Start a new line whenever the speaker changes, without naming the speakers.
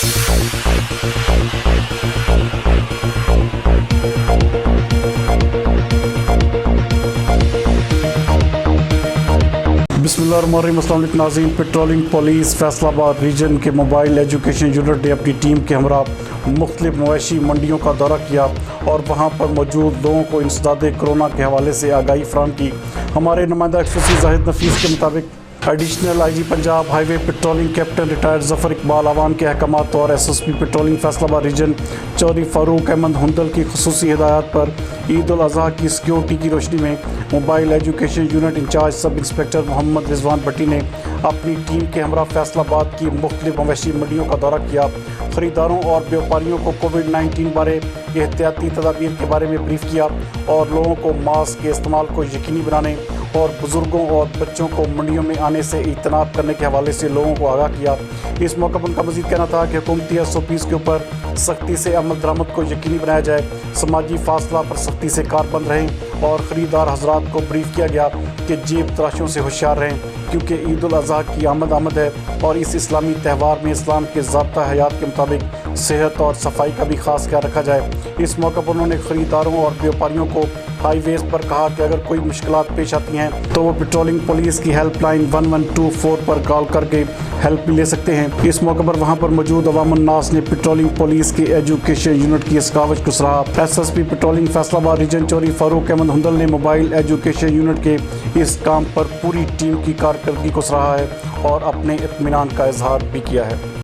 بسم اللہ الرحمن الرحیم۔ السلام علیکم ناظرین۔ پٹرولنگ پولیس فیصل آباد ریجن کے موبائل ایجوکیشن یونٹ نے اپنی ٹیم کے ہمراہ مختلف مویشی منڈیوں کا دورہ کیا اور وہاں پر موجود لوگوں کو انسداد کرونا کے حوالے سے آگاہی فراہم کی۔ ہمارے نمائندہ ایکسیس زاہد نفیس کے مطابق additional I G Punjab highway patrolling captain retired Zafar Iqbal عوام کے احکامات اور S S P patrolling Faisalabad region Chaudhry Farooq Ahmad Hundal کی خصوصی ہدایات پر عید الاضحیٰ کی سیکیورٹی کی روشنی میں mobile education unit incharge sub inspector Muhammad Rizwan بٹی نے اپنی ٹیم کے ہمراہ فیصل آباد کی مختلف مویشی منڈیوں کا دورہ کیا۔ خریداروں اور بیوپاریوں کو کووڈ-19 بارے احتیاطی تدابیر کے بارے میں بریف کیا اور لوگوں کو ماسک کے استعمال کو یقینی بنانے اور بزرگوں اور بچوں کو منڈیوں میں آنے سے اجتناب کرنے کے حوالے سے لوگوں کو آگاہ کیا۔ اس موقع پر ان کا مزید کہنا تھا کہ حکومتی SOPs کے اوپر سختی سے عمل درآمد کو یقینی بنایا جائے، سماجی فاصلہ پر سختی سے کاربند رہیں اور خریدار حضرات کو بریف کیا گیا کہ جیب تراشوں سے ہوشیار رہیں کیونکہ عید الاضحیٰ کی آمد ہے اور اس اسلامی تہوار میں اسلام کے ضابطہ حیات کے مطابق صحت اور صفائی کا بھی خاص خیال رکھا جائے۔ اس موقع پر انہوں نے خریداروں اور بیوپاریوں کو ہائی ویز پر کہا کہ اگر کوئی مشکلات پیش آتی ہیں تو وہ پٹرولنگ پولیس کی ہیلپ لائن 1124 پر کال کر کے ہیلپ بھی لے سکتے ہیں۔ اس موقع پر وہاں پر موجود عوام الناس نے پٹرولنگ پولیس کے ایجوکیشن یونٹ کی اس کاوش کو سراہا۔ S S P patrolling Faisalabad region Chaudhry Farooq Ahmad Hindal نے موبائل ایجوکیشن یونٹ کے اس کام پر پوری ٹیم کی کارکردگی کو سراہا ہے اور اپنے اطمینان کا اظہار بھی کیا ہے۔